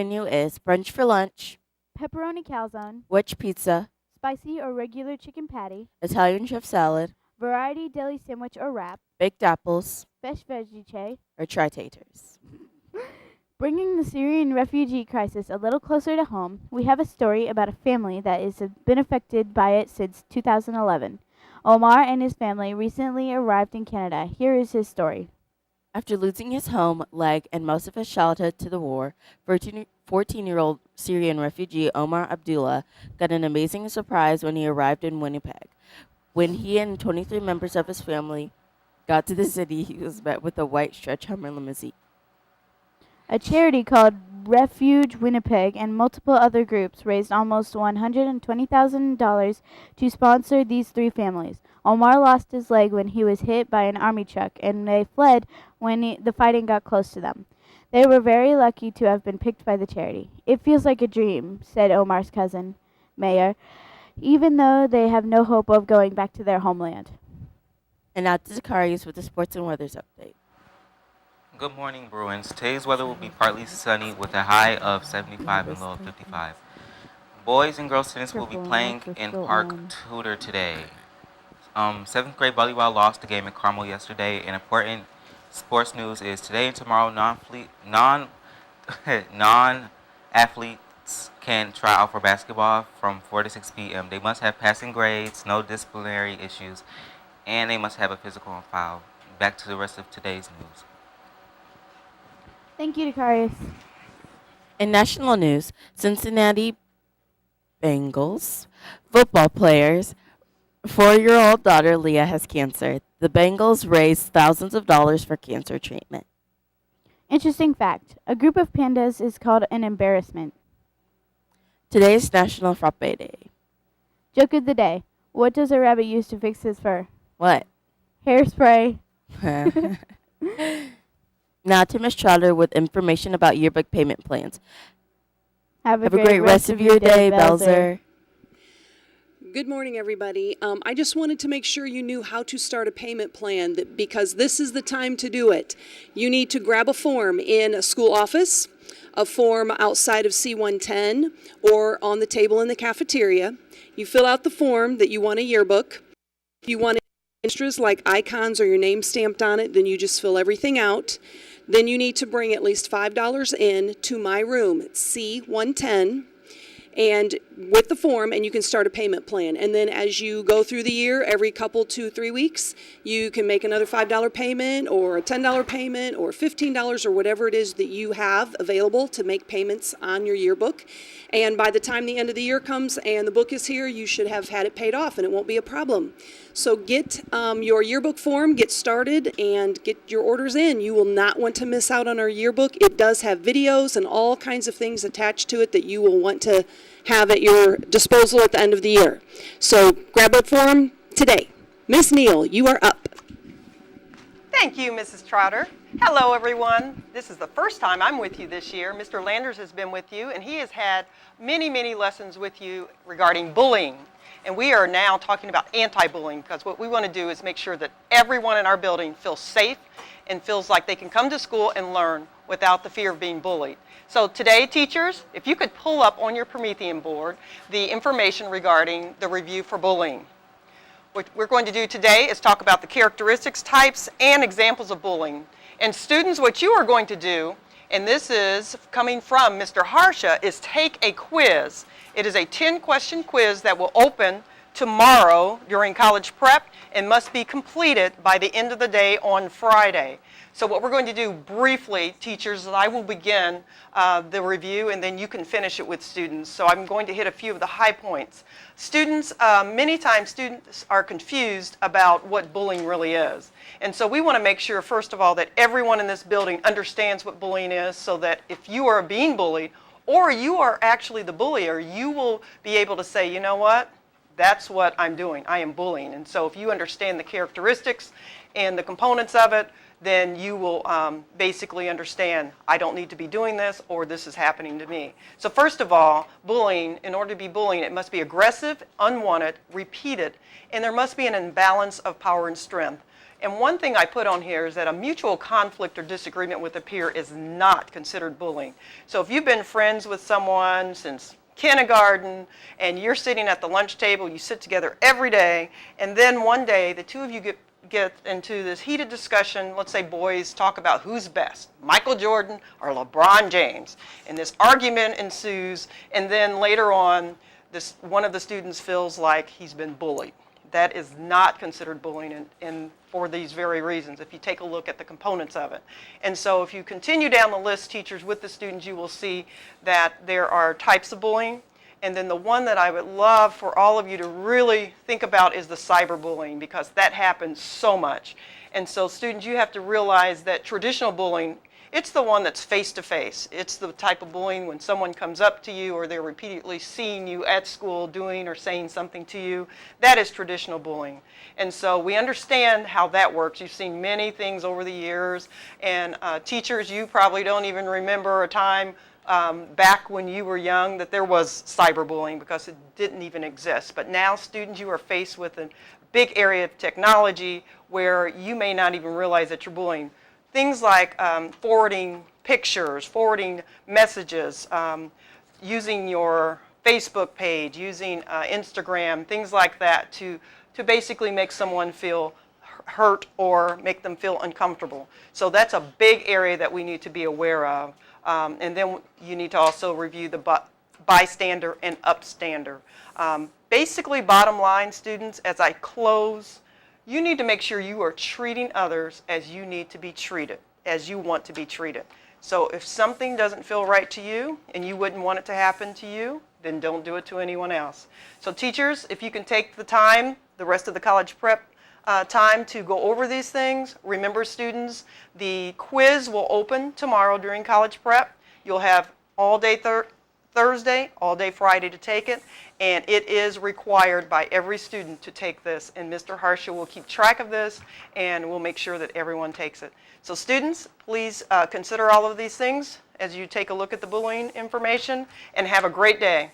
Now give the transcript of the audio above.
menu is brunch for lunch, pepperoni calzone, wedge pizza, spicy or regular chicken patty, Italian chef salad, variety deli sandwich or wrap, baked apples, fresh veggie. or tri-taters. Bringing the Syrian refugee crisis a little closer to home, we have a story about a family that has been affected by it since 2011. Omar and his family recently arrived in Canada. Here is his story. After losing his home, leg, and most of his childhood to the war, 14-year-old Syrian refugee Omar Abdullah got an amazing surprise when he arrived in Winnipeg. When he and 23 members of his family got to the city, he was met with a white stretch Hummer limousine. A charity called Refuge Winnipeg and multiple other groups raised almost $120,000 to sponsor these three families. Omar lost his leg when he was hit by an army truck, and they fled when the fighting got close to them. They were very lucky to have been picked by the charity. It feels like a dream, said Omar's cousin, Mayor, even though they have no hope of going back to their homeland. And now to Zacharias with the sports and weathers update. Good morning, Bruins. Today's weather will be partly sunny with a high of 75 and low of 55. Boys and girls tennis will be playing in Park Tudor today. 7th grade volleyball lost the game in Carmel yesterday. And important sports news is today and tomorrow non-athletes can try out for basketball from 4 to 6 p.m. They must have passing grades, no disciplinary issues, and they must have a physical on file. Back to the rest of today's news. Thank you, Dacarius. In national news, Cincinnati Bengals football players' 4-year-old daughter Leah has cancer. The Bengals raised thousands of dollars for cancer treatment. Interesting fact. A group of pandas is called an embarrassment. Today is National Frappe Day. Joke of the day. What does a rabbit use to fix his fur? What? Hairspray. Now to Ms. Trotter with information about yearbook payment plans. Have a great rest of your day, Belzer. Good morning, everybody. I just wanted to make sure you knew how to start a payment plan because this is the time to do it. You need to grab a form in a school office, a form outside of C110, or on the table in the cafeteria. You fill out the form that you want a yearbook. If you want extras like icons or your name stamped on it, then you just fill everything out. Then you need to bring at least $5 in to my room, C110, and with the form, and you can start a payment plan. And then as you go through the year, every couple, 2-3 weeks, you can make another $5 payment or a $10 payment or $15 or whatever it is that you have available to make payments on your yearbook. And by the time the end of the year comes and the book is here, you should have had it paid off and it won't be a problem. So get your yearbook form, get started, and get your orders in. You will not want to miss out on our yearbook. It does have videos and all kinds of things attached to it that you will want to have at your disposal at the end of the year. So grab that form today. Miss Neal, you are up. Thank you, Mrs. Trotter. Hello, everyone. This is the first time I'm with you this year. Mr. Landers has been with you, and he has had many, many lessons with you regarding bullying. And we are now talking about anti-bullying because what we want to do is make sure that everyone in our building feels safe and feels like they can come to school and learn without the fear of being bullied. So today, teachers, if you could pull up on your Promethean board the information regarding the review for bullying. What we're going to do today is talk about the characteristics, types, and examples of bullying. And students, what you are going to do, and this is coming from Mr. Harsha, is take a quiz. It is a 10-question quiz that will open tomorrow during college prep and must be completed by the end of the day on Friday. So what we're going to do briefly, teachers, is I will begin the review and then you can finish it with students. So I'm going to hit a few of the high points. Students, many times students are confused about what bullying really is. And so we want to make sure, first of all, that everyone in this building understands what bullying is so that if you are being bullied or you are actually the bullier, you will be able to say, you know what? That's what I'm doing. I am bullying. And so if you understand the characteristics and the components of it, then you will basically understand, I don't need to be doing this, or this is happening to me. So first of all, bullying, in order to be bullying, it must be aggressive, unwanted, repeated, and there must be an imbalance of power and strength. And one thing I put on here is that a mutual conflict or disagreement with a peer is not considered bullying. So if you've been friends with someone since kindergarten and you're sitting at the lunch table, you sit together every day, and then one day the two of you get into this heated discussion. Let's say boys talk about who's best, Michael Jordan or LeBron James, and this argument ensues, and then later on one of the students feels like he's been bullied. That is not considered bullying, and for these very reasons, if you take a look at the components of it. And so if you continue down the list, teachers, with the students, you will see that there are types of bullying. And then the one that I would love for all of you to really think about is the cyberbullying, because that happens so much. And so students, you have to realize that traditional bullying, it's the one that's face-to-face. It's the type of bullying when someone comes up to you or they're repeatedly seeing you at school doing or saying something to you. That is traditional bullying. And so we understand how that works. You've seen many things over the years. And teachers, you probably don't even remember a time back when you were young that there was cyberbullying, because it didn't even exist. But now, students, you are faced with a big area of technology where you may not even realize that you're bullying. Things like forwarding pictures, forwarding messages, using your Facebook page, using Instagram, things like that to basically make someone feel hurt or make them feel uncomfortable. So that's a big area that we need to be aware of. And then you need to also review the bystander and upstander. Basically, bottom line, students, as I close, you need to make sure you are treating others as you need to be treated, as you want to be treated. So if something doesn't feel right to you and you wouldn't want it to happen to you, then don't do it to anyone else. So teachers, if you can take the time, the rest of the college prep time, to go over these things. Remember, students, the quiz will open tomorrow during college prep. You'll have all day Thursday, all day Friday to take it, and it is required by every student to take this, and Mr. Harsha will keep track of this, and we'll make sure that everyone takes it. So students, please consider all of these things as you take a look at the bullying information, and have a great day.